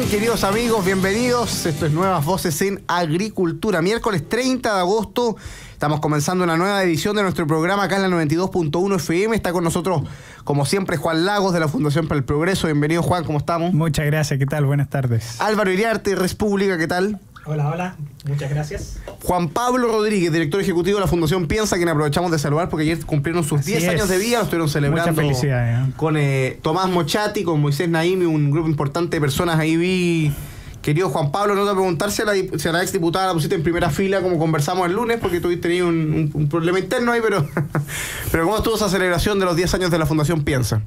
queridos amigos? Bienvenidos. Esto es Nuevas Voces en Agricultura. Miércoles 30 de agosto. Estamos comenzando una nueva edición de nuestro programa acá en la 92.1 FM. Está con nosotros, como siempre, Juan Lagos de la Fundación para el Progreso. Bienvenido, Juan. ¿Cómo estamos? Muchas gracias. ¿Qué tal? Buenas tardes. Álvaro Iriarte, República. ¿Qué tal? Hola, hola. Muchas gracias. Juan Pablo Rodríguez, director ejecutivo de la Fundación Piensa, quien aprovechamos de saludar porque ayer cumplieron sus 10 años de vida. Lo estuvieron celebrando. Muchas felicidades. Con Tomás Mochati, con Moisés Naimi, un grupo importante de personas. Ahí vi... Querido Juan Pablo, no te voy a preguntar si a la exdiputada la pusiste en primera fila como conversamos el lunes, porque tuviste un problema interno ahí, pero ¿cómo estuvo esa celebración de los 10 años de la Fundación Piensa?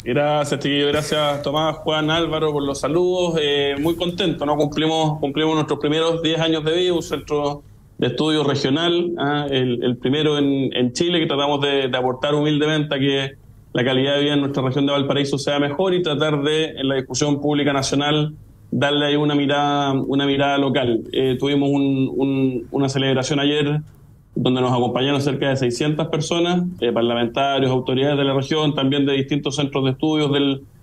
Gracias, chiquillo. Gracias, Tomás, Juan, Álvaro, por los saludos. Muy contento, ¿no? Cumplimos nuestros primeros 10 años de vida, un centro de estudio regional, el primero en Chile, que tratamos de aportar humildemente a que la calidad de vida en nuestra región de Valparaíso sea mejor y tratar de, en la discusión pública nacional, darle ahí una mirada local. Tuvimos una celebración ayer donde nos acompañaron cerca de 600 personas, parlamentarios, autoridades de la región, también de distintos centros de estudios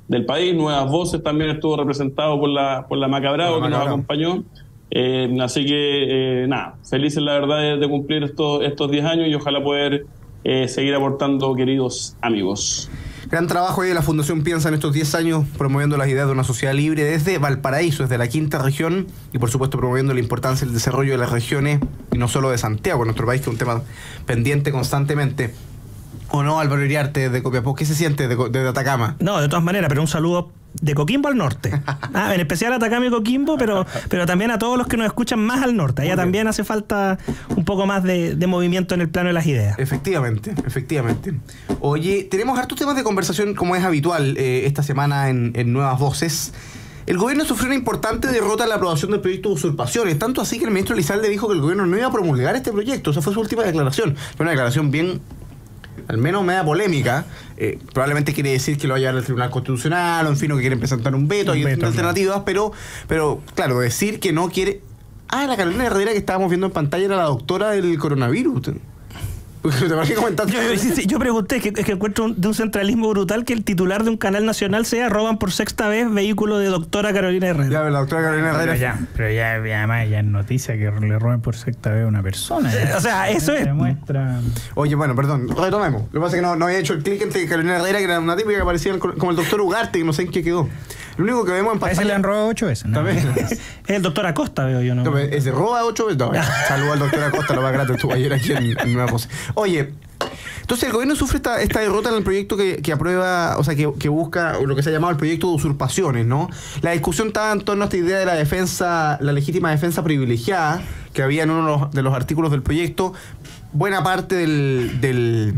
del país. Nuevas Voces también estuvo representado por la Maca Bravo, que nos acompañó. Así que, felices la verdad de cumplir estos 10 años y ojalá poder seguir aportando, queridos amigos. Gran trabajo ahí de la Fundación Piensa en estos 10 años promoviendo las ideas de una sociedad libre desde Valparaíso, desde la quinta región y por supuesto promoviendo la importancia del desarrollo de las regiones y no solo de Santiago, en nuestro país, que es un tema pendiente constantemente. ¿O no, Álvaro Iriarte de Copiapó? ¿Qué se siente de Atacama? No, de todas maneras, pero un saludo de Coquimbo al norte. En especial a Atacama y Coquimbo, pero también a todos los que nos escuchan más al norte. Allá también hace falta un poco más de movimiento en el plano de las ideas. Efectivamente. Oye, tenemos hartos temas de conversación como es habitual esta semana en Nuevas Voces. El gobierno sufrió una importante derrota en la aprobación del proyecto de usurpaciones, tanto así que el ministro Elizalde dijo que el gobierno no iba a promulgar este proyecto. Esa fue su última declaración. Fue una declaración bien... al menos media polémica, probablemente quiere decir que lo va a llevar al Tribunal Constitucional, o en fin, o que quieren presentar un veto, hay alternativas, pero claro, decir que no quiere... la Carolina Herrera que estábamos viendo en pantalla era la doctora del coronavirus. Yo pregunté, que encuentro de un centralismo brutal que el titular de un canal nacional sea roban por sexta vez vehículo de doctora Carolina Herrera. Ya, la doctora Carolina Herrera. Pero ya además ya es noticia que le roben por sexta vez a una persona. O sea, eso es... Demuestra... Oye, bueno, perdón, retomemos. Lo que pasa es que no había hecho el clic entre Carolina Herrera, que era una típica que aparecía como el doctor Ugarte, que no sé en qué quedó. Lo único que vemos en pantalla... A ese le han robado 8 veces, ¿no? Es el doctor Acosta, veo yo, ¿no? ¿Es de roba 8 veces? No, saludo al doctor Acosta, lo más grato, estuvo ayer aquí en Nueva Voz. Oye, entonces el gobierno sufre esta derrota en el proyecto que aprueba, o sea, que busca lo que se ha llamado el proyecto de usurpaciones, ¿no? La discusión estaba en torno a esta idea de la legítima defensa privilegiada que había en uno de los artículos del proyecto. Buena parte del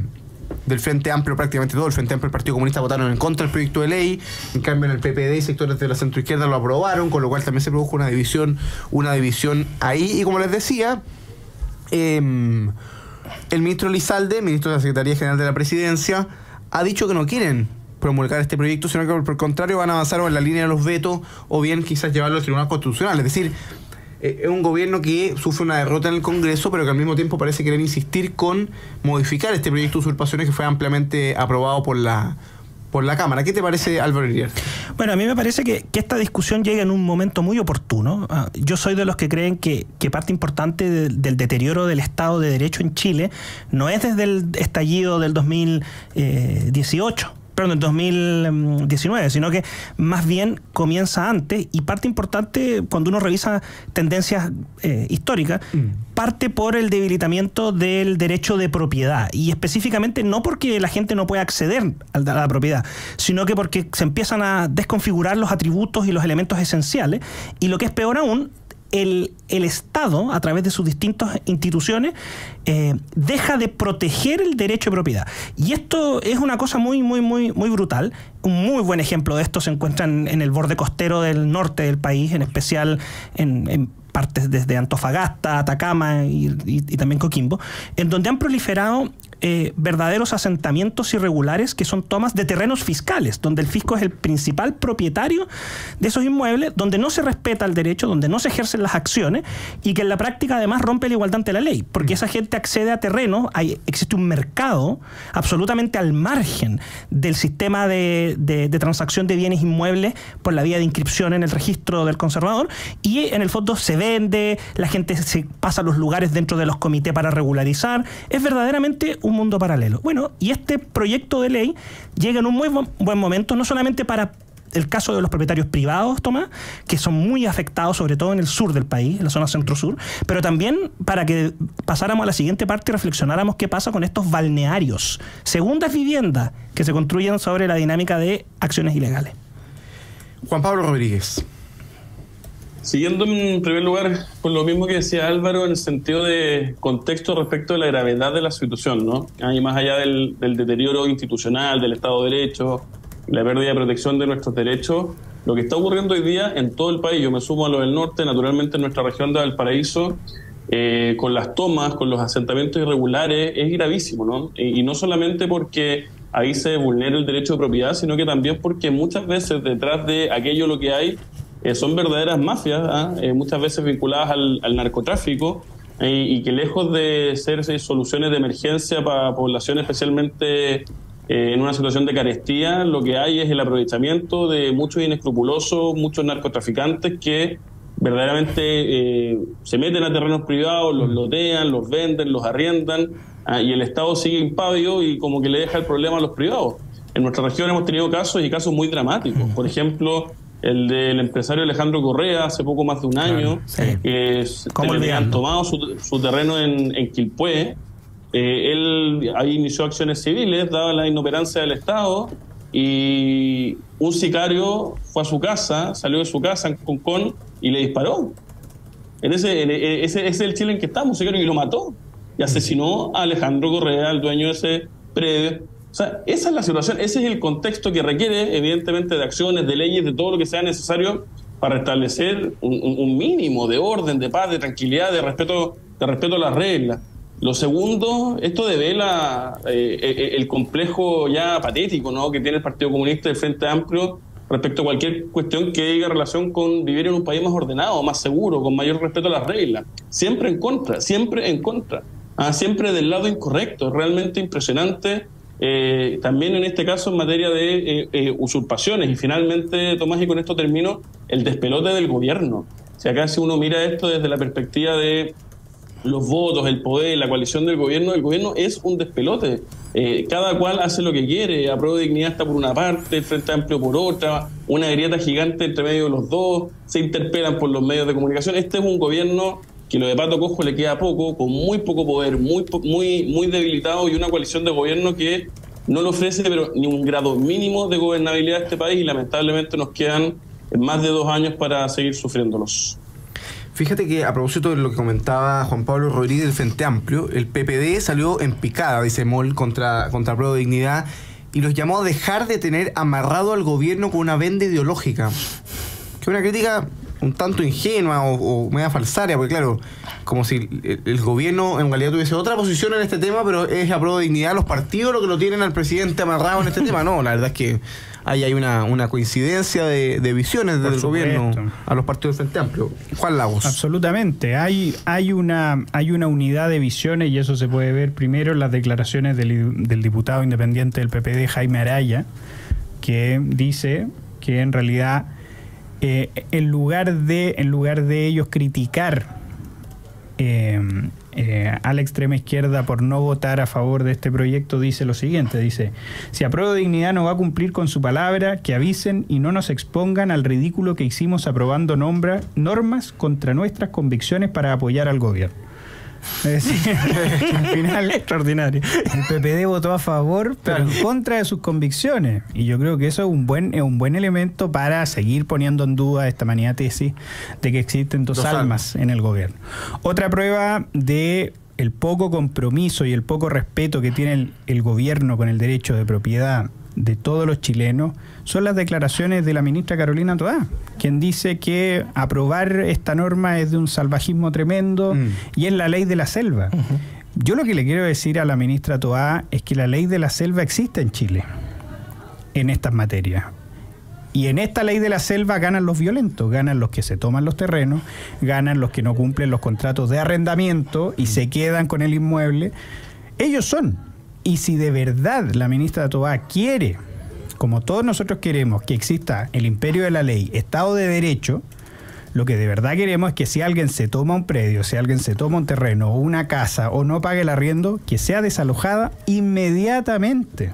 Frente Amplio, prácticamente todo el Frente Amplio y el Partido Comunista votaron en contra del proyecto de ley. En cambio, en el PPD y sectores de la centroizquierda lo aprobaron, con lo cual también se produjo una división ahí. Y como les decía, el ministro Elizalde, ministro de la Secretaría General de la Presidencia, ha dicho que no quieren promulgar este proyecto, sino que por el contrario van a avanzar en la línea de los vetos o bien quizás llevarlo al Tribunal Constitucional. Es decir, es un gobierno que sufre una derrota en el Congreso, pero que al mismo tiempo parece querer insistir con modificar este proyecto de usurpaciones que fue ampliamente aprobado por la Cámara. ¿Qué te parece, Álvaro Iriarte? Bueno, a mí me parece que esta discusión llega en un momento muy oportuno. Yo soy de los que creen que parte importante del deterioro del Estado de Derecho en Chile no es desde el estallido del 2018, perdón, del 2019, sino que más bien comienza antes, y parte importante cuando uno revisa tendencias históricas, parte por el debilitamiento del derecho de propiedad, y específicamente no porque la gente no pueda acceder a la propiedad, sino que porque se empiezan a desconfigurar los atributos y los elementos esenciales, y lo que es peor aún, el Estado, a través de sus distintas instituciones, deja de proteger el derecho de propiedad. Y esto es una cosa muy brutal. Un muy buen ejemplo de esto se encuentra en el borde costero del norte del país, en especial en partes desde Antofagasta, Atacama y también Coquimbo, en donde han proliferado verdaderos asentamientos irregulares que son tomas de terrenos fiscales, donde el fisco es el principal propietario de esos inmuebles, donde no se respeta el derecho, donde no se ejercen las acciones y que en la práctica además rompe la igualdad ante la ley, porque esa gente accede a terrenos, existe un mercado absolutamente al margen del sistema de transacción de bienes inmuebles por la vía de inscripción en el registro del conservador, y en el fondo se vende, la gente se pasa a los lugares dentro de los comités para regularizar. Es verdaderamente un mundo paralelo. Bueno, y este proyecto de ley llega en un muy buen momento, no solamente para el caso de los propietarios privados, Tomás, que son muy afectados, sobre todo en el sur del país, en la zona centro-sur, pero también para que pasáramos a la siguiente parte y reflexionáramos qué pasa con estos balnearios, segundas viviendas que se construyen sobre la dinámica de acciones ilegales. Juan Pablo Rodríguez. Siguiendo en primer lugar con lo mismo que decía Álvaro en el sentido de contexto respecto de la gravedad de la situación, ¿no? Y más allá del deterioro institucional, del Estado de Derecho, la pérdida de protección de nuestros derechos, lo que está ocurriendo hoy día en todo el país, yo me sumo a lo del norte, naturalmente en nuestra región de Valparaíso, con las tomas, con los asentamientos irregulares, es gravísimo, ¿no? Y no solamente porque ahí se vulnera el derecho de propiedad, sino que también porque muchas veces detrás de aquello lo que hay son verdaderas mafias, muchas veces vinculadas al narcotráfico, y que lejos de ser soluciones de emergencia para población especialmente en una situación de carestía, lo que hay es el aprovechamiento de muchos inescrupulosos, muchos narcotraficantes que verdaderamente se meten a terrenos privados, los lotean, los venden, los arriendan, y el Estado sigue impávido y como que le deja el problema a los privados. En nuestra región hemos tenido casos y casos muy dramáticos. Por ejemplo, el del empresario Alejandro Correa, hace poco más de un año, que le han tomado su terreno en Quilpué. Él ahí inició acciones civiles, dada la inoperancia del Estado, y un sicario fue a su casa, salió de su casa en Concón y le disparó. Ese es el Chile en que estamos, un sicario, y lo mató. Y asesinó a Alejandro Correa, el dueño de ese predio. O sea, esa es la situación, ese es el contexto que requiere, evidentemente, de acciones, de leyes, de todo lo que sea necesario para establecer un mínimo de orden, de paz, de tranquilidad, de respeto a las reglas. Lo segundo, esto devela el complejo ya patético, ¿no?, que tiene el Partido Comunista y el Frente Amplio respecto a cualquier cuestión que diga relación con vivir en un país más ordenado, más seguro, con mayor respeto a las reglas. Siempre en contra, siempre del lado incorrecto. Es realmente impresionante. También en este caso en materia de usurpaciones. Y finalmente, Tomás, y con esto termino, el despelote del gobierno. Si acá si uno mira esto desde la perspectiva de los votos, el poder, la coalición del gobierno, el gobierno es un despelote. Cada cual hace lo que quiere. Apruebo Dignidad está por una parte, el Frente Amplio por otra, una grieta gigante entre medio de los dos, se interpelan por los medios de comunicación. Este es un gobierno que lo de Pato Cojo le queda poco, con muy poco poder, muy debilitado, y una coalición de gobierno que no le ofrece pero ni un grado mínimo de gobernabilidad a este país, y lamentablemente nos quedan más de 2 años para seguir sufriéndolos. Fíjate que a propósito de lo que comentaba Juan Pablo Rodríguez del Frente Amplio, el PPD salió en picada, dice Moll, contra Apruebo Dignidad, y los llamó a dejar de tener amarrado al gobierno con una venda ideológica. Que es una crítica un tanto ingenua o media falsaria, porque claro, como si el gobierno en realidad tuviese otra posición en este tema, pero es Apruebo Dignidad los partidos lo que lo tienen al presidente amarrado en este tema. No, la verdad es que ahí hay una coincidencia de visiones del gobierno a los partidos del Frente Amplio. Juan Lagos. Absolutamente. Hay una unidad de visiones, y eso se puede ver primero en las declaraciones del diputado independiente del PPD, Jaime Araya, que dice que en realidad en lugar de ellos criticar a la extrema izquierda por no votar a favor de este proyecto, dice lo siguiente, dice: si Apruebo Dignidad no va a cumplir con su palabra, que avisen y no nos expongan al ridículo que hicimos aprobando normas contra nuestras convicciones para apoyar al gobierno. Es decir, al final, extraordinario. El PPD votó a favor, pero en contra de sus convicciones. Y yo creo que eso es un buen elemento para seguir poniendo en duda esta manía tesis de que existen dos almas en el gobierno. Otra prueba de el poco compromiso y el poco respeto que tiene el gobierno con el derecho de propiedad de todos los chilenos son las declaraciones de la ministra Carolina Toá, quien dice que aprobar esta norma es de un salvajismo tremendo y es la ley de la selva. Yo lo que le quiero decir a la ministra Toá es que la ley de la selva existe en Chile, en estas materias. Y en esta ley de la selva ganan los violentos, ganan los que se toman los terrenos, ganan los que no cumplen los contratos de arrendamiento y se quedan con el inmueble. Ellos son. Y si de verdad la ministra Toá quiere, como todos nosotros queremos, que exista el imperio de la ley, Estado de Derecho, lo que de verdad queremos es que si alguien se toma un predio, si alguien se toma un terreno o una casa o no pague el arriendo, que sea desalojada inmediatamente.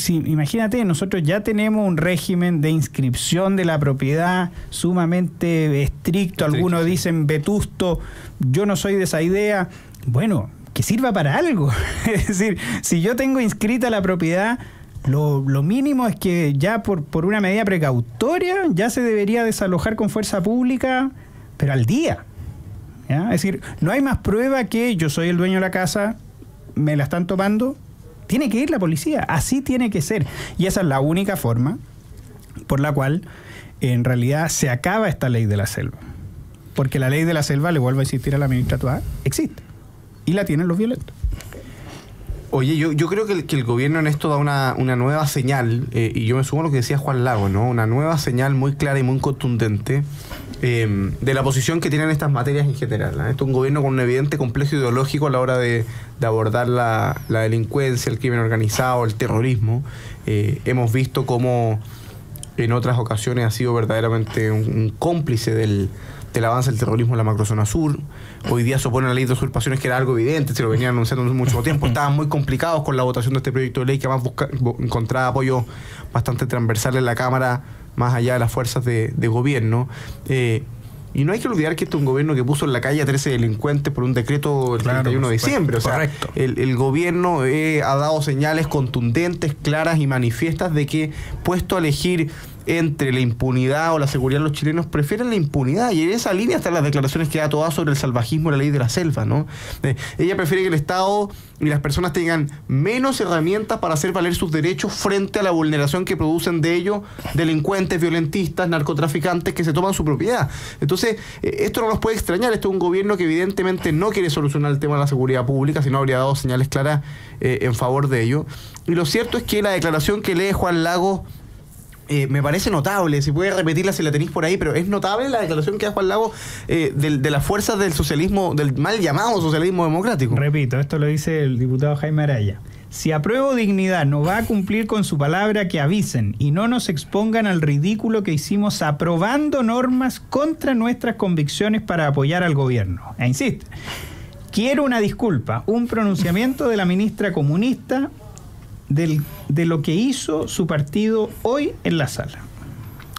Imagínate, nosotros ya tenemos un régimen de inscripción de la propiedad sumamente estricto, algunos dicen vetusto, yo no soy de esa idea. Bueno, que sirva para algo. Es decir, si yo tengo inscrita la propiedad, lo mínimo es que ya por una medida precautoria ya se debería desalojar con fuerza pública, pero al día. ¿Ya? Es decir, no hay más prueba que yo soy el dueño de la casa, me la están tomando. Tiene que ir la policía, así tiene que ser. Y esa es la única forma por la cual en realidad se acaba esta ley de la selva. Porque la ley de la selva, le vuelvo a insistir a la ministra Toá, existe. Y la tienen los violentos. Oye, yo creo que el gobierno en esto da una nueva señal, y yo me sumo a lo que decía Juan Lagos, ¿no? Una nueva señal muy clara y muy contundente de la posición que tienen estas materias en general, ¿no? Esto es un gobierno con un evidente complejo ideológico a la hora de abordar la delincuencia, el crimen organizado, el terrorismo. Hemos visto cómo en otras ocasiones ha sido verdaderamente un cómplice del avance del terrorismo en la macrozona sur. Hoy día se opone a la ley de usurpaciones, que era algo evidente, se lo venían anunciando hace mucho tiempo. Estaban muy complicados con la votación de este proyecto de ley, que además encontraba apoyo bastante transversal en la Cámara, más allá de las fuerzas de gobierno. Y no hay que olvidar que este es un gobierno que puso en la calle a 13 delincuentes por un decreto el 31 de diciembre. O sea, correcto. El gobierno ha dado señales contundentes, claras y manifiestas de que, puesto a elegir entre la impunidad o la seguridad, los chilenos prefieren la impunidad, y en esa línea están las declaraciones que da Toá sobre el salvajismo y la ley de la selva, ¿no? Ella prefiere que el Estado y las personas tengan menos herramientas para hacer valer sus derechos frente a la vulneración que producen de ellos delincuentes, violentistas, narcotraficantes que se toman su propiedad. Entonces, esto no nos puede extrañar. Esto es un gobierno que evidentemente no quiere solucionar el tema de la seguridad pública, sino habría dado señales claras en favor de ello. Y lo cierto es que la declaración que lee Juan Lagos me parece notable. Si puede repetirla si la tenéis por ahí, pero es notable la declaración que da Juan Lagos de las fuerzas del socialismo, del mal llamado socialismo democrático. Repito, esto lo dice el diputado Jaime Araya. Si Apruebo Dignidad no va a cumplir con su palabra, que avisen y no nos expongan al ridículo que hicimos aprobando normas contra nuestras convicciones para apoyar al gobierno. E insiste, quiero una disculpa, un pronunciamiento de la ministra comunista de lo que hizo su partido hoy en la sala.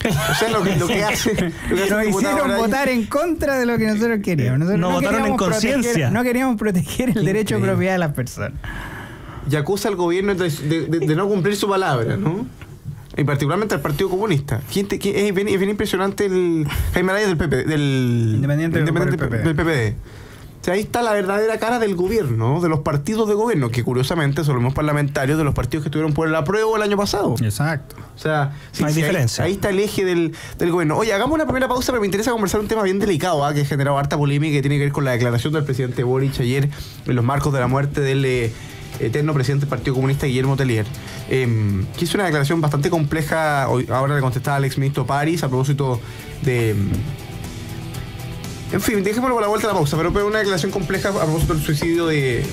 O sea, lo que hace... Nos hicieron votar en contra de lo que nosotros queríamos. Nosotros no votaron en conciencia. No queríamos proteger el derecho de propiedad de las personas. Y acusa al gobierno de no cumplir su palabra, ¿no? Y particularmente al Partido Comunista. Es bien impresionante el Jaime Araya del Independiente del PPD. O sea, ahí está la verdadera cara del gobierno, de los partidos de gobierno, que curiosamente son los mismos parlamentarios de los partidos que estuvieron por el apruebo el año pasado. Exacto. O sea, no hay diferencia. Ahí está el eje del gobierno. Oye, hagamos una primera pausa, pero me interesa conversar un tema bien delicado, que ha generado harta polémica, que tiene que ver con la declaración del presidente Boric ayer en los marcos de la muerte del eterno presidente del Partido Comunista, Guillermo Tellier, que hizo una declaración bastante compleja. Ahora le contestaba al exministro París a propósito de... En fin, dejémoslo por la vuelta a la pausa, pero una declaración compleja a propósito del suicidio ayer,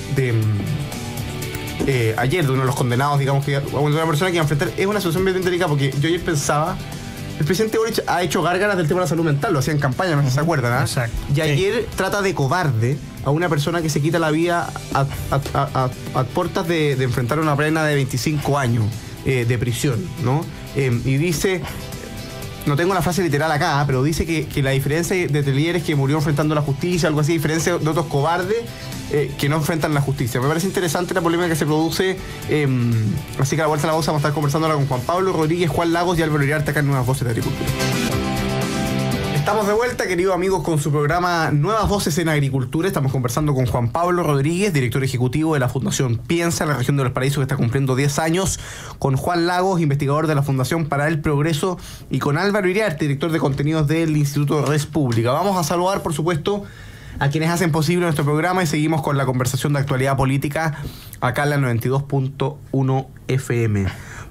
de uno de los condenados, digamos, que una persona que iba a enfrentar. Es una situación bien delicada, porque yo ayer pensaba, el presidente Boric ha hecho gárgaras del tema de la salud mental, lo hacía en campaña, no sé si se acuerdan, ¿eh? Exacto. Y ayer trata de cobarde a una persona que se quita la vida a puertas de enfrentar una pena de 25 años de prisión, ¿no? Y dice... No tengo la frase literal acá, pero dice que la diferencia de Tellier es que murió enfrentando la justicia, algo así, diferencia de otros cobardes que no enfrentan la justicia. Me parece interesante la polémica que se produce, así que a la vuelta a la voz vamos a estar conversando ahora con Juan Pablo Rodríguez, Juan Lagos y Álvaro Iriarte acá en Nuevas Voces de Agricultura. Estamos de vuelta, queridos amigos, con su programa Nuevas Voces en Agricultura. Estamos conversando con Juan Pablo Rodríguez, director ejecutivo de la Fundación Piensa, en la región de Los Paraísos, que está cumpliendo 10 años, con Juan Lagos, investigador de la Fundación para el Progreso, y con Álvaro Iriarte, director de contenidos del Instituto Res Pública. Vamos a saludar, por supuesto, a quienes hacen posible nuestro programa y seguimos con la conversación de actualidad política acá en la 92.1 FM.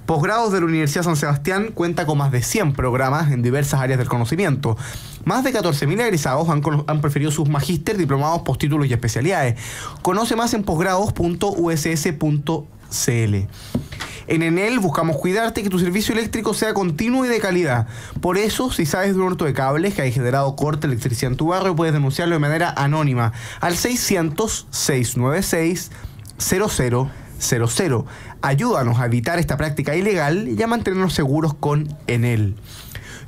Posgrados de la Universidad San Sebastián cuenta con más de 100 programas en diversas áreas del conocimiento. Más de 14.000 egresados han preferido sus magíster, diplomados, postítulos y especialidades. Conoce más en posgrados.uss.cl. En Enel buscamos cuidarte y que tu servicio eléctrico sea continuo y de calidad. Por eso, si sabes de un hurto de cables que hay generado corte de electricidad en tu barrio, puedes denunciarlo de manera anónima al 600-696-0000. Ayúdanos a evitar esta práctica ilegal y a mantenernos seguros con Enel.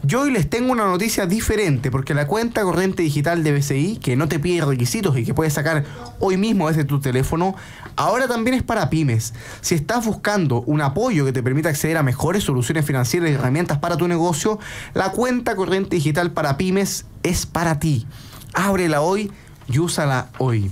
Yo hoy les tengo una noticia diferente, porque la cuenta corriente digital de BCI, que no te pide requisitos y que puedes sacar hoy mismo desde tu teléfono, ahora también es para pymes. Si estás buscando un apoyo que te permita acceder a mejores soluciones financieras y herramientas para tu negocio, la cuenta corriente digital para pymes es para ti. Ábrela hoy y úsala hoy.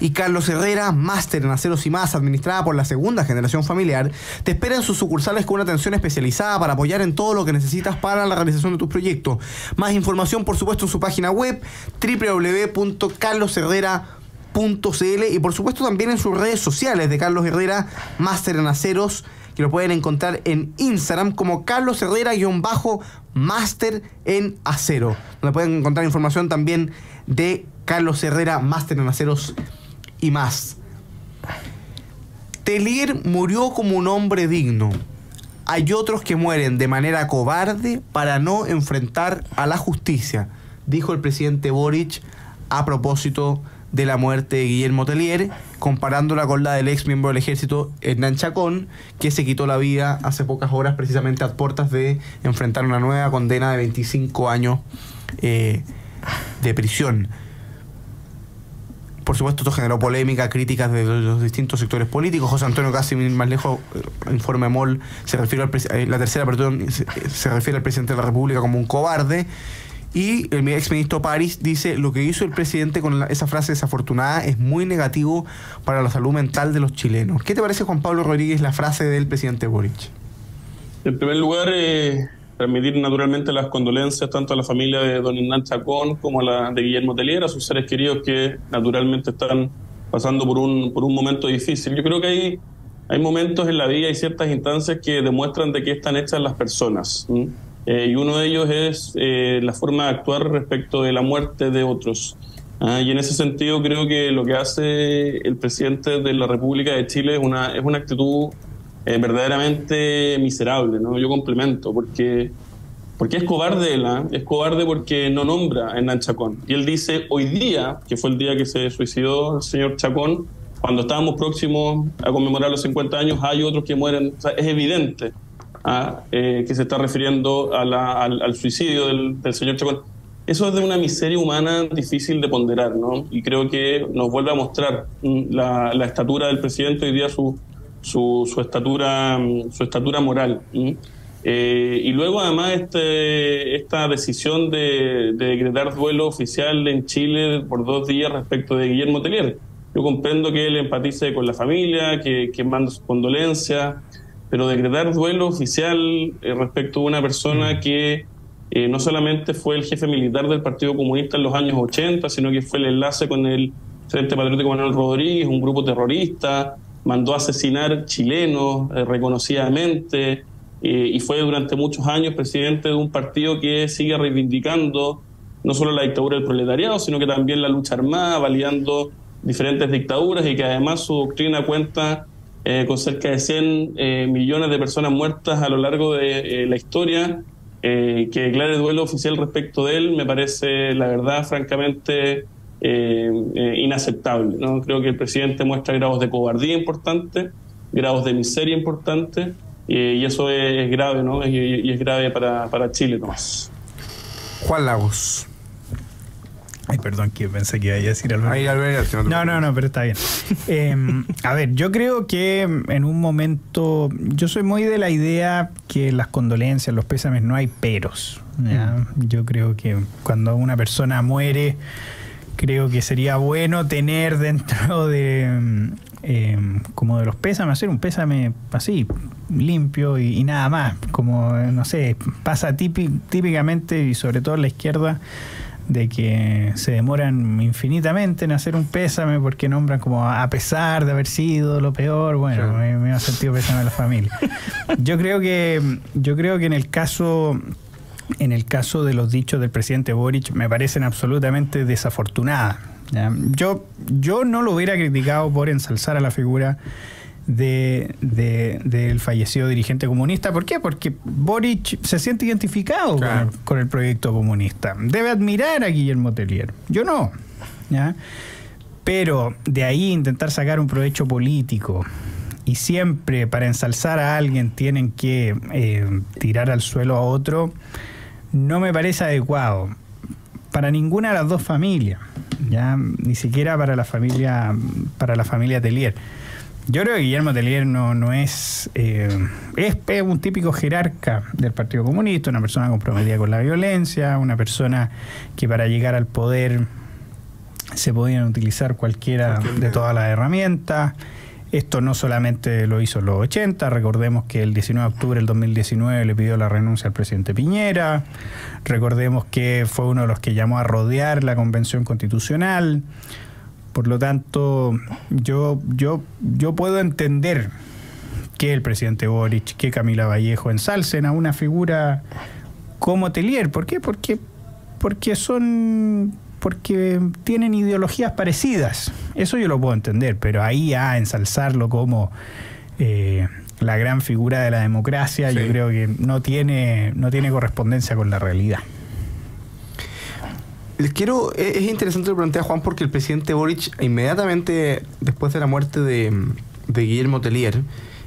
Y Carlos Herrera, máster en aceros y más, administrada por la segunda generación familiar, te espera en sus sucursales con una atención especializada para apoyar en todo lo que necesitas para la realización de tus proyectos. Más información, por supuesto, en su página web www.carlosherrera.cl y por supuesto también en sus redes sociales de Carlos Herrera, máster en aceros, que lo pueden encontrar en Instagram como Carlos Herrera-máster en acero, donde pueden encontrar información también de Carlos Herrera, máster en aceros y más. Tellier murió como un hombre digno. Hay otros que mueren de manera cobarde para no enfrentar a la justicia, dijo el presidente Boric a propósito de la muerte de Guillermo Tellier, comparándola con la del ex miembro del ejército Hernán Chacón, que se quitó la vida hace pocas horas precisamente a puertas de enfrentar una nueva condena de 25 años de prisión. Por supuesto, esto generó polémica, críticas de los distintos sectores políticos. José Antonio Casi, más lejos, informe MOL, se refiere la tercera, perdón, se refiere al presidente de la República como un cobarde. Y el exministro París dice: lo que hizo el presidente con esa frase desafortunada es muy negativo para la salud mental de los chilenos. ¿Qué te parece, Juan Pablo Rodríguez, la frase del presidente Boric? En primer lugar, transmitir naturalmente las condolencias tanto a la familia de don Hernán Chacón como a la de Guillermo Tellier, a sus seres queridos que naturalmente están pasando por un momento difícil. Yo creo que hay momentos en la vida y ciertas instancias que demuestran de qué están hechas las personas. Y uno de ellos es la forma de actuar respecto de la muerte de otros. Y en ese sentido creo que lo que hace el presidente de la República de Chile es una actitud verdaderamente miserable, ¿no? Yo complemento, porque es cobarde él, es cobarde porque no nombra a Hernán Chacón. Y él dice, hoy día, que fue el día que se suicidó el señor Chacón, cuando estábamos próximos a conmemorar los 50 años, hay otros que mueren. O sea, es evidente que se está refiriendo al suicidio del señor Chacón. Eso es de una miseria humana difícil de ponderar, ¿no? Y creo que nos vuelve a mostrar la estatura del presidente hoy día, su estatura moral. Y luego además esta decisión de decretar duelo oficial en Chile por 2 días respecto de Guillermo Tellier. Yo comprendo que él empatice con la familia, que manda sus condolencias, pero decretar duelo oficial respecto a una persona que no solamente fue el jefe militar del Partido Comunista en los años 80, sino que fue el enlace con el Frente Patriótico Manuel Rodríguez, un grupo terrorista, mandó a asesinar chilenos reconocidamente, y fue durante muchos años presidente de un partido que sigue reivindicando no solo la dictadura del proletariado, sino que también la lucha armada, validando diferentes dictaduras, y que además su doctrina cuenta con cerca de 100 millones de personas muertas a lo largo de la historia. Que declare duelo oficial respecto de él me parece, la verdad, francamente inaceptable, ¿no? Creo que el presidente muestra grados de cobardía importantes, grados de miseria importantes, y eso es grave, ¿no? Y es grave para Chile, Tomás. Juan Lagos. Ay, perdón, que pensé que iba a decir algo. No, pero está bien. A ver, yo creo que en un momento, yo soy muy de la idea que las condolencias, los pésames, no hay peros, ¿ya? Yo creo que cuando una persona muere, creo que sería bueno tener dentro de como de los pésames, hacer un pésame así, limpio y nada más. Como, no sé, pasa típicamente, y sobre todo en la izquierda, de que se demoran infinitamente en hacer un pésame porque nombran como a pesar de haber sido lo peor. Bueno, sí. me ha sentido pésame a la familia. Yo creo que en el caso de los dichos del presidente Boric me parecen absolutamente desafortunadas, ¿ya? Yo no lo hubiera criticado por ensalzar a la figura del fallecido dirigente comunista. ¿Por qué? Porque Boric se siente identificado, claro, con el proyecto comunista. Debe admirar a Guillermo Tellier. Yo no, ¿ya? Pero de ahí intentar sacar un provecho político y siempre para ensalzar a alguien tienen que tirar al suelo a otro, no me parece adecuado para ninguna de las dos familias, ¿ya? Ni siquiera para la familia Tellier. Yo creo que Guillermo Tellier no es un típico jerarca del Partido Comunista, una persona comprometida con la violencia, una persona que para llegar al poder se podían utilizar cualquiera de todas las herramientas. Esto no solamente lo hizo en los 80, recordemos que el 19 de octubre del 2019 le pidió la renuncia al presidente Piñera, recordemos que fue uno de los que llamó a rodear la Convención Constitucional. Por lo tanto, yo puedo entender que el presidente Boric, que Camila Vallejo ensalcen a una figura como Tellier. ¿Por qué? Porque tienen ideologías parecidas. Eso yo lo puedo entender, pero ahí a ensalzarlo como la gran figura de la democracia, sí, yo creo que no tiene correspondencia con la realidad. Es interesante lo que plantea Juan, porque el presidente Boric, inmediatamente después de la muerte de Guillermo Tellier,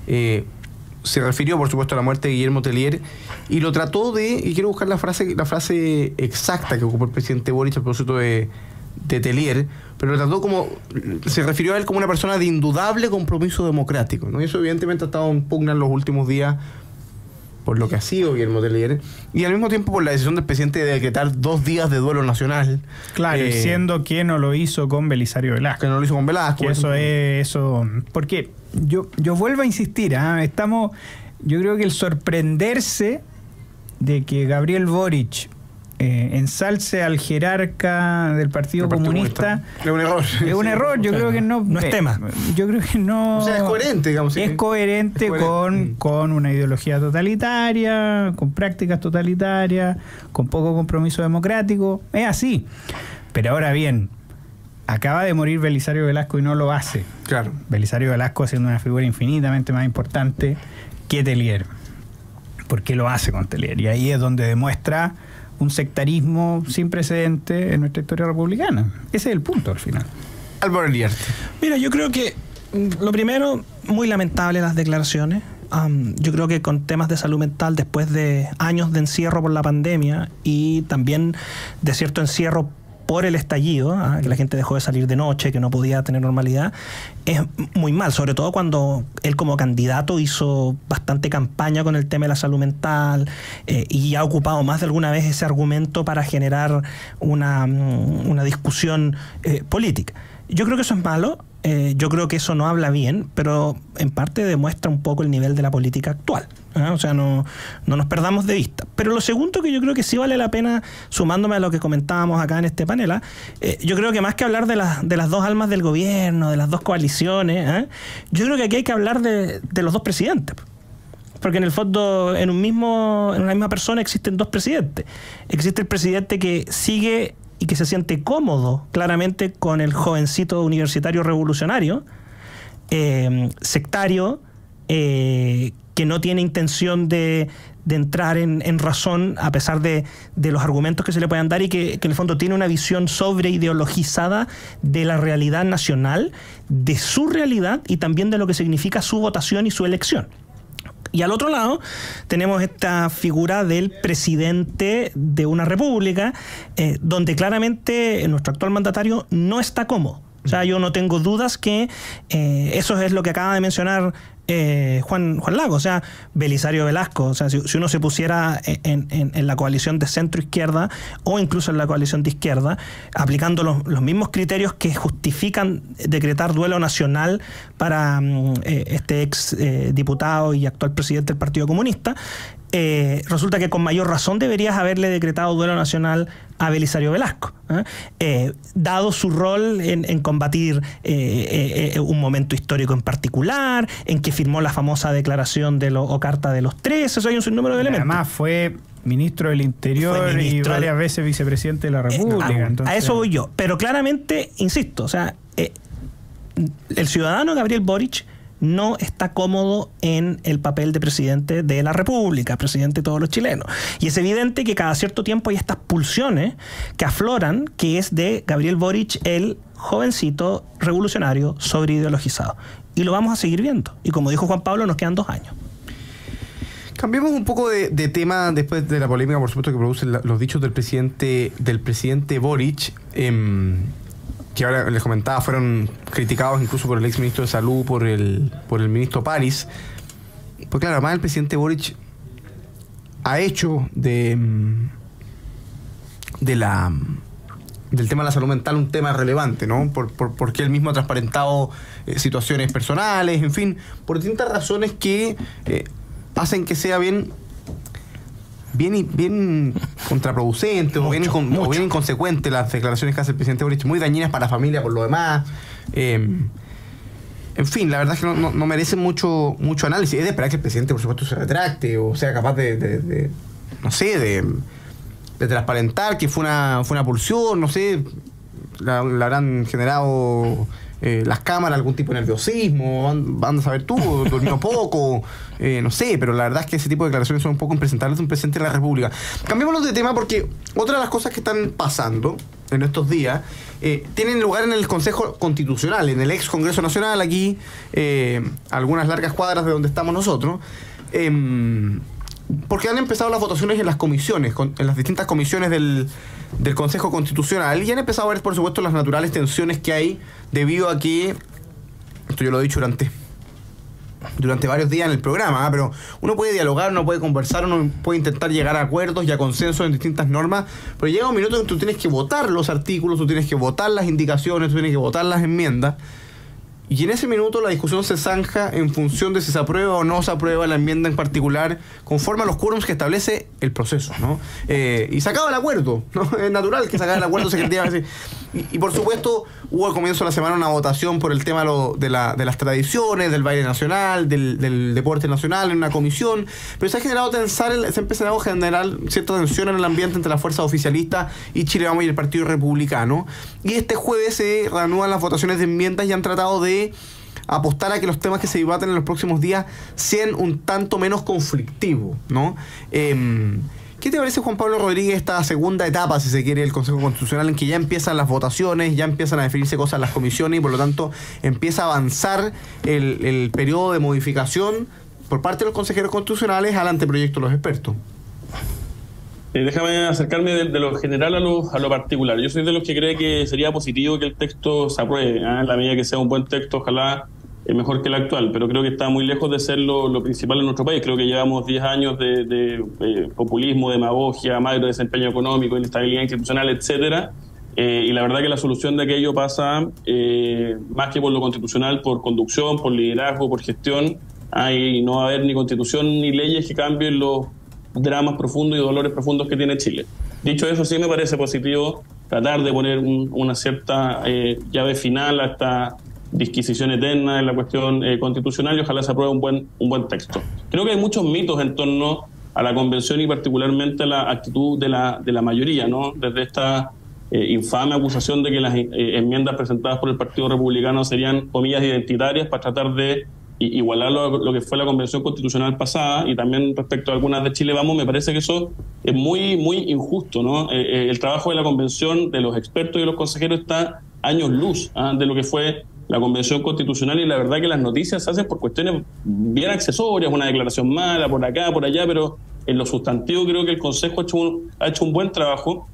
se refirió, por supuesto, a la muerte de Guillermo Tellier y lo trató y quiero buscar la frase exacta que ocupó el presidente Boric a propósito de Tellier, pero lo trató se refirió a él como una persona de indudable compromiso democrático, ¿no? Y eso evidentemente ha estado en pugna en los últimos días por lo que ha sido Guillermo Tellier, y al mismo tiempo por la decisión del presidente de decretar 2 días de duelo nacional. Claro, siendo que no lo hizo con Belisario Velasco. Que no lo hizo con Velasco. Que eso. Porque yo vuelvo a insistir, yo creo que el sorprenderse de que Gabriel Boric ensalce al jerarca del Partido Comunista es un error. Es un error, yo creo que no es tema. Yo creo que no. O sea, es coherente, digamos. Es coherente con una ideología totalitaria, con prácticas totalitarias, con poco compromiso democrático. Es así. Pero ahora bien, acaba de morir Belisario Velasco y no lo hace. Claro. Belisario Velasco siendo una figura infinitamente más importante que Tellier. ¿Por qué lo hace con Tellier? Y ahí es donde demuestra un sectarismo sin precedente en nuestra historia republicana. Ese es el punto al final. Álvaro Elías. Mira, yo creo que lo primero, muy lamentable las declaraciones. Yo creo que con temas de salud mental, después de años de encierro por la pandemia y también de cierto encierro por el estallido, que la gente dejó de salir de noche, que no podía tener normalidad, es muy mal, sobre todo cuando él como candidato hizo bastante campaña con el tema de la salud mental y ha ocupado más de alguna vez ese argumento para generar una discusión política. Yo creo que eso es malo, yo creo que eso no habla bien, pero en parte demuestra un poco el nivel de la política actual. O sea, no nos perdamos de vista. Pero lo segundo que yo creo que sí vale la pena, sumándome a lo que comentábamos acá en este panel, yo creo que más que hablar de las dos almas del gobierno, de las dos coaliciones, yo creo que aquí hay que hablar de los dos presidentes. Porque en el fondo, en una misma persona existen dos presidentes. Existe el presidente que sigue y que se siente cómodo claramente con el jovencito universitario revolucionario, sectario, que no tiene intención de entrar en razón a pesar de los argumentos que se le puedan dar y que en el fondo tiene una visión sobreideologizada de la realidad nacional, de su realidad y también de lo que significa su votación y su elección. Y al otro lado tenemos esta figura del presidente de una república donde claramente nuestro actual mandatario no está cómodo. O sea, yo no tengo dudas que eso es lo que acaba de mencionar Juan Lago. O sea, Belisario Velasco, o sea, si uno se pusiera en la coalición de centro-izquierda o incluso en la coalición de izquierda, aplicando los mismos criterios que justifican decretar duelo nacional para este ex diputado y actual presidente del Partido Comunista, resulta que con mayor razón deberías haberle decretado duelo nacional a Belisario Velasco, dado su rol en combatir un momento histórico en particular, en que firmó la famosa declaración o carta de los 13, eso hay un sinnúmero de elementos. Además fue ministro del Interior y varias veces vicepresidente de la República. A eso voy yo. Pero claramente, insisto, o sea, el ciudadano Gabriel Boric no está cómodo en el papel de presidente de la República, presidente de todos los chilenos. Y es evidente que cada cierto tiempo hay estas pulsiones que afloran, que es de Gabriel Boric, el jovencito revolucionario sobreideologizado. Y lo vamos a seguir viendo. Y como dijo Juan Pablo, nos quedan 2 años. Cambiemos un poco de tema después de la polémica, por supuesto, que producen los dichos del presidente Boric. Que ahora les comentaba, fueron criticados incluso por el ex ministro de Salud, por el ministro París. Pues claro, además el presidente Boric ha hecho del tema de la salud mental un tema relevante, ¿no? Porque él mismo ha transparentado situaciones personales, en fin, por distintas razones que hacen que sea bien contraproducente o bien inconsecuente las declaraciones que hace el presidente Boric, muy dañinas para la familia por lo demás. En fin, la verdad es que no merecen mucho análisis. Es de esperar que el presidente, por supuesto, se retracte o sea capaz de transparentar que fue una pulsión, no sé, le habrán generado las cámaras algún tipo de nerviosismo, van a saber tú, durmió poco, no sé, pero la verdad es que ese tipo de declaraciones son un poco impresentables de un presidente de la República. Cambiémonos de tema porque otra de las cosas que están pasando en estos días tienen lugar en el Consejo Constitucional, en el ex Congreso Nacional, aquí, algunas largas cuadras de donde estamos nosotros, porque han empezado las votaciones en las comisiones, en las distintas comisiones del Consejo Constitucional, y han empezado a ver, por supuesto, las naturales tensiones que hay debido a que, esto yo lo he dicho durante varios días en el programa, pero uno puede dialogar, uno puede conversar, uno puede intentar llegar a acuerdos y a consensos en distintas normas, pero llega un minuto en que tú tienes que votar los artículos, tú tienes que votar las indicaciones, tú tienes que votar las enmiendas. Y en ese minuto la discusión se zanja en función de si se aprueba o no se aprueba la enmienda en particular, conforme a los quórums que establece el proceso, ¿no? Y se acaba el acuerdo, ¿no? Es natural que se acabe el acuerdo secretario. Y por supuesto hubo al comienzo de la semana una votación por el tema de las tradiciones, del baile nacional, del deporte nacional en una comisión, pero se ha empezado a generar cierta tensión en el ambiente entre las fuerzas oficialistas y Chile Vamos y el Partido Republicano. Y este jueves se reanudan las votaciones de enmiendas y han tratado de apostar a que los temas que se debaten en los próximos días sean un tanto menos conflictivos, ¿no? ¿Qué te parece, Juan Pablo Rodríguez, esta segunda etapa, si se quiere, del Consejo Constitucional, en que ya empiezan las votaciones, ya empiezan a definirse cosas en las comisiones y por lo tanto empieza a avanzar el periodo de modificación por parte de los consejeros constitucionales al anteproyecto de los expertos? Déjame acercarme de lo general a lo particular. Yo soy de los que cree que sería positivo que el texto se apruebe, en la medida que sea un buen texto, ojalá mejor que el actual, pero creo que está muy lejos de ser lo principal en nuestro país. Creo que llevamos 10 años de populismo, demagogia, magro desempeño económico, inestabilidad institucional, etcétera, y la verdad que la solución de aquello pasa más que por lo constitucional, por conducción, por liderazgo, por gestión, y no va a haber ni constitución ni leyes que cambien los dramas profundos y dolores profundos que tiene Chile. Dicho eso, sí me parece positivo tratar de poner una cierta llave final a esta disquisición eterna en la cuestión constitucional y ojalá se apruebe un buen texto. Creo que hay muchos mitos en torno a la convención y particularmente a la actitud de la mayoría, ¿no? Desde esta infame acusación de que las enmiendas presentadas por el Partido Republicano serían, comillas, identitarias para tratar de igualar lo que fue la convención constitucional pasada, y también respecto a algunas de Chile Vamos, me parece que eso es muy, muy injusto, ¿no? El trabajo de la convención, de los expertos y de los consejeros está años luz de lo que fue la convención constitucional, y la verdad que las noticias se hacen por cuestiones bien accesorias, una declaración mala por acá, por allá, pero en lo sustantivo creo que el Consejo ha hecho un buen trabajo,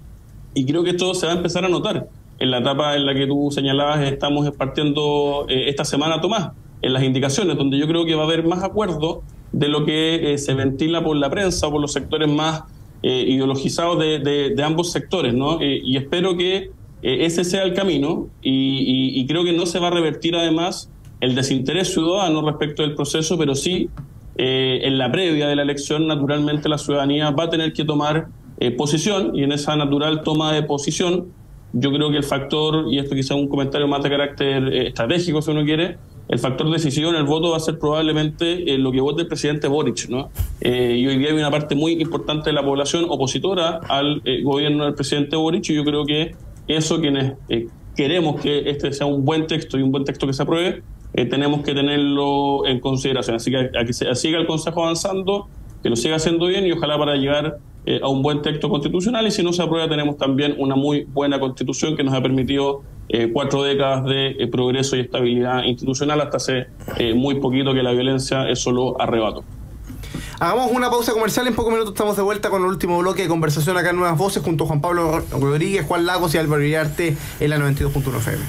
y creo que esto se va a empezar a notar en la etapa en la que tú señalabas. Estamos partiendo esta semana, Tomás, en las indicaciones, donde yo creo que va a haber más acuerdo de lo que se ventila por la prensa o por los sectores más ideologizados de ambos sectores, ¿no? Y espero que ese sea el camino, y creo que no se va a revertir además el desinterés ciudadano respecto del proceso, pero sí en la previa de la elección, naturalmente la ciudadanía va a tener que tomar posición, y en esa natural toma de posición, yo creo que el factor, y esto quizá un comentario más de carácter estratégico si uno quiere, el factor decisivo en el voto va a ser probablemente lo que vote el presidente Boric, ¿no? Y hoy día hay una parte muy importante de la población opositora al gobierno del presidente Boric, y yo creo que eso, quienes queremos que este sea un buen texto y un buen texto que se apruebe, tenemos que tenerlo en consideración. Así que a que siga el Consejo avanzando, que lo siga haciendo bien, y ojalá para llegar a un buen texto constitucional, y si no se aprueba tenemos también una muy buena constitución que nos ha permitido 4 décadas de progreso y estabilidad institucional, hasta hace muy poquito que la violencia es solo arrebato. Hagamos una pausa comercial, en pocos minutos estamos de vuelta con el último bloque de conversación acá en Nuevas Voces junto a Juan Pablo Rodríguez, Juan Lagos y Álvaro Iriarte en la 92.1 FM.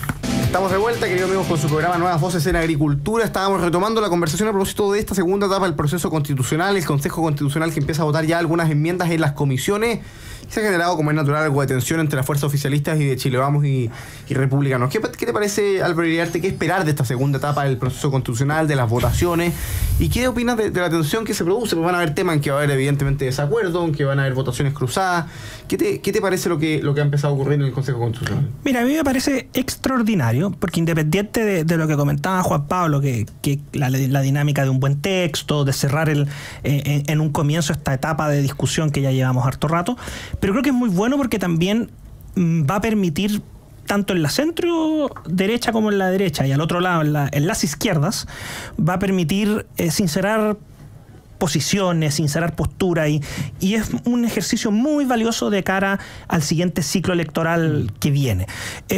Estamos de vuelta, queridos amigos, con su programa Nuevas Voces en Agricultura. Estábamos retomando la conversación a propósito de esta segunda etapa del proceso constitucional, el Consejo Constitucional que empieza a votar ya algunas enmiendas en las comisiones. Se ha generado, como es natural, algo de tensión entre las fuerzas oficialistas y de Chile Vamos y republicanos. ¿Qué te parece, Álvaro Iriarte, qué esperar de esta segunda etapa del proceso constitucional, de las votaciones? ¿Y qué opinas de la tensión que se produce? Pues van a haber temas en que va a haber evidentemente desacuerdo, en que van a haber votaciones cruzadas. ¿Qué te parece lo que ha empezado a ocurrir en el Consejo Constitucional? Mira, a mí me parece extraordinario, porque independiente de lo que comentaba Juan Pablo, que la dinámica de un buen texto, de cerrar en un comienzo esta etapa de discusión que ya llevamos harto rato, pero creo que es muy bueno porque también va a permitir, tanto en la centro derecha como en la derecha, y al otro lado, en las izquierdas, va a permitir sincerar posiciones, sincerar postura, y es un ejercicio muy valioso de cara al siguiente ciclo electoral que viene.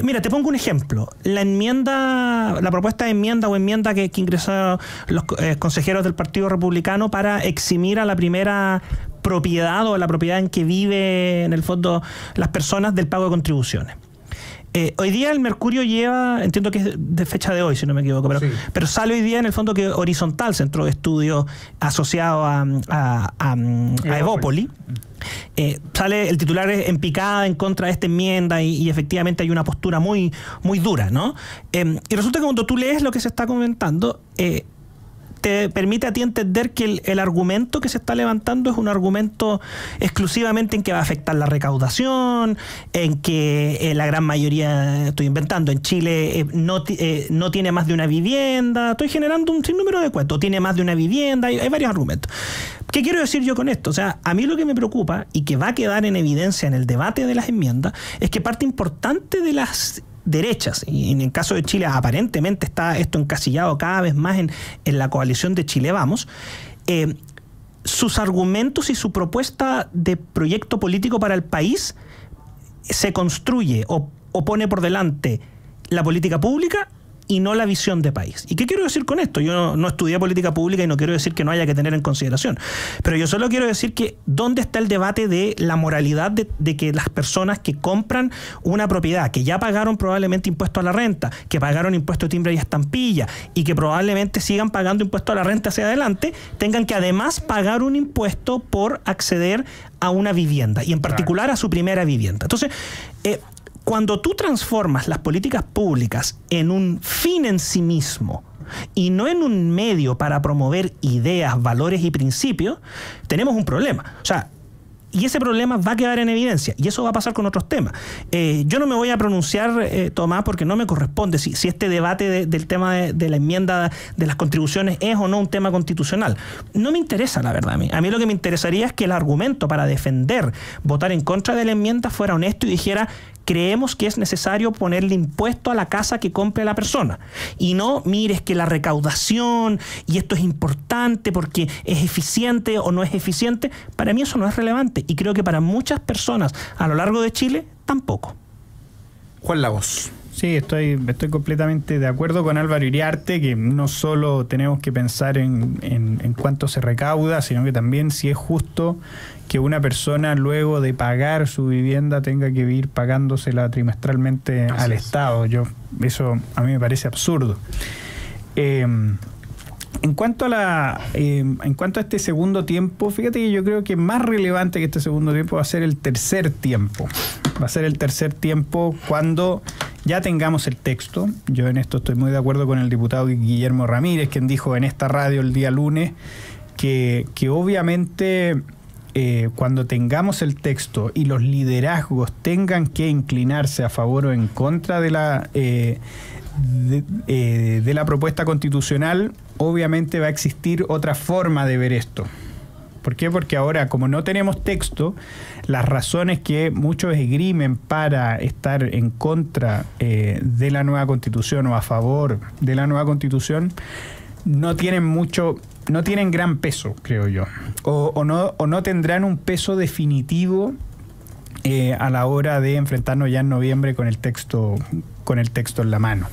Mira, te pongo un ejemplo. La propuesta de enmienda que ingresaron los consejeros del Partido Republicano para eximir a la primera propiedad o a la propiedad en que vive, en el fondo, las personas del pago de contribuciones. Hoy día el Mercurio lleva, entiendo que es de fecha de hoy, si no me equivoco, pero sale hoy día en el fondo que Horizontal, centro de estudio asociado a Evópoli, sale el titular en picada en contra de esta enmienda, y efectivamente hay una postura muy, muy dura, ¿no? Y resulta que cuando tú lees lo que se está comentando, te permite a ti entender que el argumento que se está levantando es un argumento exclusivamente en que va a afectar la recaudación, en que la gran mayoría, estoy inventando, en Chile no tiene más de una vivienda, estoy generando un sinnúmero de cuentos, tiene más de una vivienda, hay varios argumentos. ¿Qué quiero decir yo con esto? O sea, a mí lo que me preocupa y que va a quedar en evidencia en el debate de las enmiendas es que parte importante de las derechas, y en el caso de Chile aparentemente está esto encasillado cada vez más en la coalición de Chile Vamos, sus argumentos y su propuesta de proyecto político para el país se construye o pone por delante la política pública y no la visión de país. ¿Y qué quiero decir con esto? Yo no estudié política pública y no quiero decir que no haya que tener en consideración, pero yo solo quiero decir que ¿dónde está el debate de la moralidad de que las personas que compran una propiedad, que ya pagaron probablemente impuesto a la renta, que pagaron impuesto de timbre y estampilla, y que probablemente sigan pagando impuesto a la renta hacia adelante, tengan que además pagar un impuesto por acceder a una vivienda, y en particular a su primera vivienda? Entonces, cuando tú transformas las políticas públicas en un fin en sí mismo y no en un medio para promover ideas, valores y principios, tenemos un problema. O sea, y ese problema va a quedar en evidencia, y eso va a pasar con otros temas. Yo no me voy a pronunciar, Tomás, porque no me corresponde si este debate del tema de la enmienda de las contribuciones es o no un tema constitucional. No me interesa, la verdad. A mí lo que me interesaría es que el argumento para defender, votar en contra de la enmienda fuera honesto y dijera: creemos que es necesario ponerle impuesto a la casa que compre la persona. Y no, mires que la recaudación, y esto es importante porque es eficiente o no es eficiente. Para mí eso no es relevante, y creo que para muchas personas a lo largo de Chile tampoco. Juan Lagos. Sí, estoy completamente de acuerdo con Álvaro Iriarte, que no solo tenemos que pensar en cuánto se recauda, sino que también si es justo que una persona luego de pagar su vivienda tenga que ir pagándosela trimestralmente al Estado. Eso a mí me parece absurdo. En cuanto a este segundo tiempo, fíjate que yo creo que más relevante que este segundo tiempo va a ser el tercer tiempo. Va a ser el tercer tiempo cuando ya tengamos el texto. Yo en esto estoy muy de acuerdo con el diputado Guillermo Ramírez, quien dijo en esta radio el día lunes que obviamente cuando tengamos el texto y los liderazgos tengan que inclinarse a favor o en contra de la propuesta constitucional, obviamente va a existir otra forma de ver esto. ¿Por qué? Porque ahora, como no tenemos texto, las razones que muchos esgrimen para estar en contra de la nueva Constitución o a favor de la nueva Constitución no tienen gran peso, creo yo. O no tendrán un peso definitivo a la hora de enfrentarnos ya en noviembre con el texto en la mano.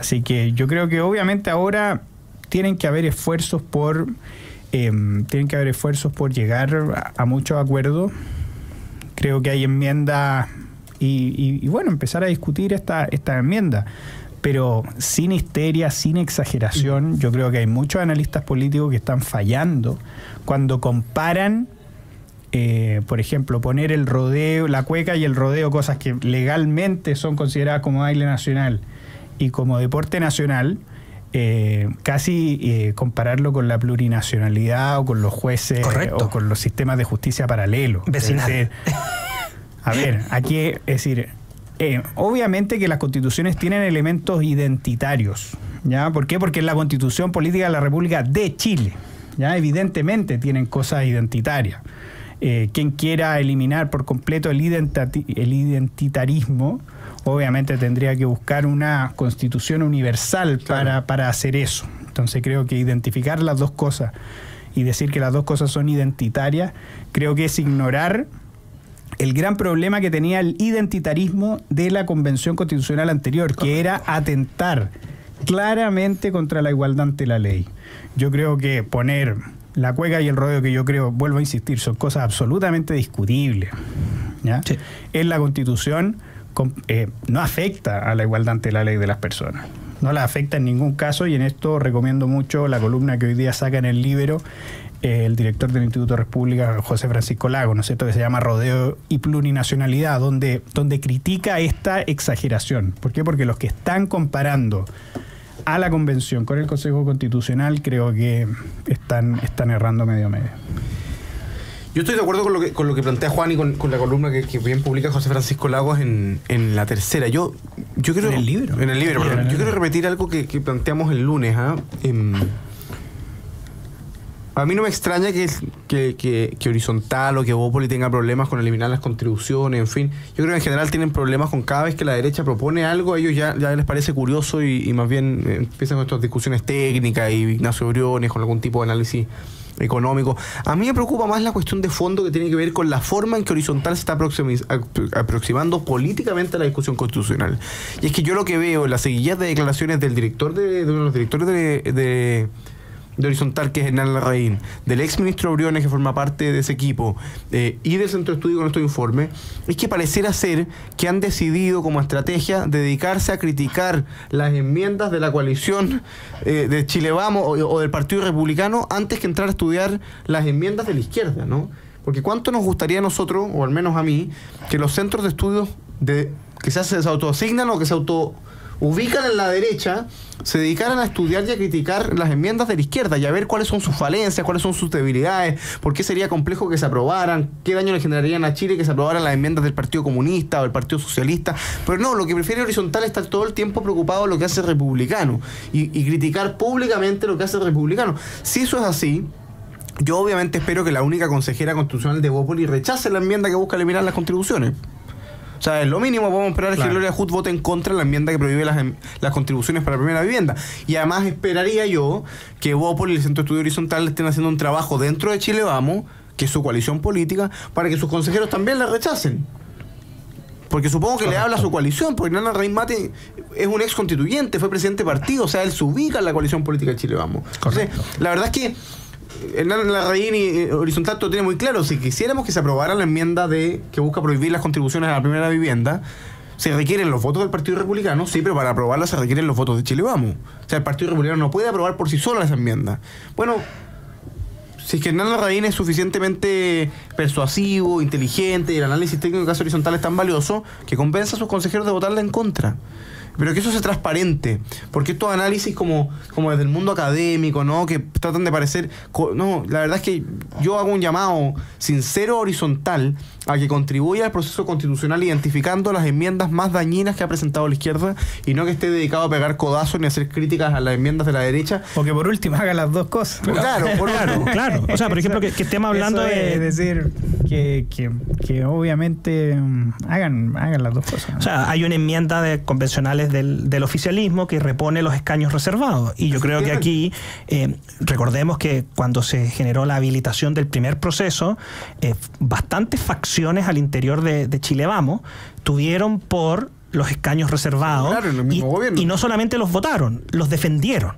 Así que yo creo que obviamente ahora tienen que haber esfuerzos por llegar a muchos acuerdos. Creo que hay enmiendas y bueno, empezar a discutir esta enmienda. Pero sin histeria, sin exageración. Yo creo que hay muchos analistas políticos que están fallando cuando comparan, por ejemplo, poner el rodeo, la cueca y el rodeo, cosas que legalmente son consideradas como baile nacional y como deporte nacional, casi compararlo con la plurinacionalidad o con los jueces. Correcto. O con los sistemas de justicia paralelo. Vecinal. A ver, aquí es decir... obviamente que las constituciones tienen elementos identitarios, ¿ya? ¿Por qué? Porque es la Constitución Política de la República de Chile, ¿ya? Evidentemente tienen cosas identitarias. Quien quiera eliminar por completo el identitarismo, obviamente tendría que buscar una constitución universal, claro, para hacer eso. Entonces creo que identificar las dos cosas y decir que las dos cosas son identitarias, creo que es ignorar el gran problema que tenía el identitarismo de la Convención Constitucional anterior, que era atentar claramente contra la igualdad ante la ley. Yo creo que poner la cueca y el rodeo, que yo creo, vuelvo a insistir, son cosas absolutamente discutibles, ¿ya? Sí. En la Constitución no afecta a la igualdad ante la ley de las personas. No la afecta en ningún caso, y en esto recomiendo mucho la columna que hoy día saca en el Libero el director del Instituto República, José Francisco Lago, ¿no es cierto?, que se llama Rodeo y Plurinacionalidad, donde critica esta exageración. ¿Por qué? Porque los que están comparando a la Convención con el Consejo Constitucional creo que están errando medio. Yo estoy de acuerdo con lo que plantea Juan y con la columna que bien publica José Francisco Lagos en la tercera. Yo quiero, en el libro. Perdón. Yo quiero repetir algo que planteamos el lunes. A mí no me extraña que Horizontal o que Bópoli tenga problemas con eliminar las contribuciones, en fin. Yo creo que en general tienen problemas con cada vez que la derecha propone algo, a ellos ya les parece curioso y más bien empiezan con estas discusiones técnicas y Ignacio Briones con algún tipo de análisis económico. A mí me preocupa más la cuestión de fondo que tiene que ver con la forma en que Horizontal se está aproximando políticamente a la discusión constitucional. Y es que yo lo que veo en las seguidillas de declaraciones del director de uno de los directores de Horizontal, que es Hernán Larraín, del ex ministro Briones, que forma parte de ese equipo, y del Centro de Estudio con estos informes, es que pareciera ser que han decidido como estrategia dedicarse a criticar las enmiendas de la coalición de Chile Vamos o del Partido Republicano antes que entrar a estudiar las enmiendas de la izquierda, ¿no? Porque cuánto nos gustaría a nosotros, o al menos a mí, que los centros de estudios que se autoasignan o que se ubican en la derecha, se dedicaran a estudiar y a criticar las enmiendas de la izquierda y a ver cuáles son sus falencias, cuáles son sus debilidades, por qué sería complejo que se aprobaran, qué daño le generarían a Chile que se aprobaran las enmiendas del Partido Comunista o del Partido Socialista. Pero no, lo que prefiere Horizontal es estar todo el tiempo preocupado de lo que hace Republicano y criticar públicamente lo que hace Republicano. Si eso es así, yo obviamente espero que la única consejera constitucional de Bópoli rechace la enmienda que busca eliminar las contribuciones. O sea, es lo mínimo, podemos esperar que Gloria Hood vote en contra de la enmienda que prohíbe las contribuciones para la primera vivienda. Y además esperaría yo que Bópoli y el Centro de Estudio Horizontal estén haciendo un trabajo dentro de Chile Vamos, que es su coalición política, para que sus consejeros también la rechacen. Porque supongo que le habla a su coalición, porque Hernán Larraín Mate es un ex constituyente, fue presidente de partido, o sea, él se ubica en la coalición política de Chile Vamos. Entonces, la verdad es que Hernán Larraín y Horizontal lo tiene muy claro. Si quisiéramos que se aprobara la enmienda que busca prohibir las contribuciones a la primera vivienda, se requieren los votos del Partido Republicano, sí, pero para aprobarla se requieren los votos de Chile Vamos. O sea, el Partido Republicano no puede aprobar por sí solo esa enmienda. Bueno, si es que Hernán Larraín es suficientemente persuasivo, inteligente y el análisis técnico que hace Horizontal es tan valioso, que convenza a sus consejeros de votarla en contra. pero que eso sea transparente, porque estos análisis como desde el mundo académico, ¿no? Que tratan de parecer... No, la verdad es que yo hago un llamado sincero, horizontal, a que contribuya al proceso constitucional identificando las enmiendas más dañinas que ha presentado la izquierda y no que esté dedicado a pegar codazos ni a hacer críticas a las enmiendas de la derecha. O que por último haga las dos cosas. Claro, claro. O sea, por ejemplo, que estemos hablando es decir, que obviamente hagan las dos cosas, ¿no? O sea, hay una enmienda de convencionales del oficialismo que repone los escaños reservados. Y yo creo que aquí, recordemos que cuando se generó la habilitación del primer proceso, bastantes facciones al interior de Chile Vamos tuvieron por los escaños reservados, claro, en el mismo gobierno. Y no solamente los votaron, los defendieron.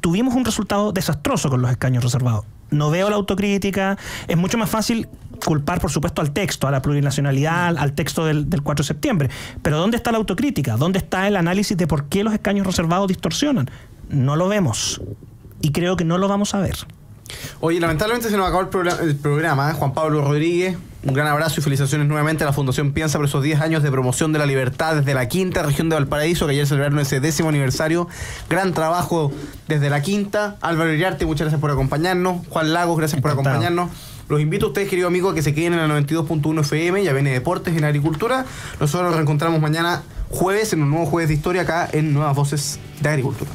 Tuvimos un resultado desastroso con los escaños reservados. No veo la autocrítica. Es mucho más fácil culpar, por supuesto, al texto, a la plurinacionalidad, al texto del 4 de septiembre. Pero ¿dónde está la autocrítica? ¿Dónde está el análisis de por qué los escaños reservados distorsionan? No lo vemos. Y creo que no lo vamos a ver. Oye, lamentablemente se nos acabó el programa. Juan Pablo Rodríguez, un gran abrazo y felicitaciones nuevamente a la Fundación Piensa por esos 10 años de promoción de la libertad desde la quinta región de Valparaíso, que ayer celebraron ese 10º aniversario. Gran trabajo desde la quinta. Álvaro Iriarte, muchas gracias por acompañarnos. Juan Lagos, gracias por acompañarnos. Los invito a ustedes, queridos amigos, a que se queden en la 92.1 FM. Ya viene Deportes en Agricultura. Nosotros nos reencontramos mañana jueves en un nuevo Jueves de Historia acá en Nuevas Voces de Agricultura.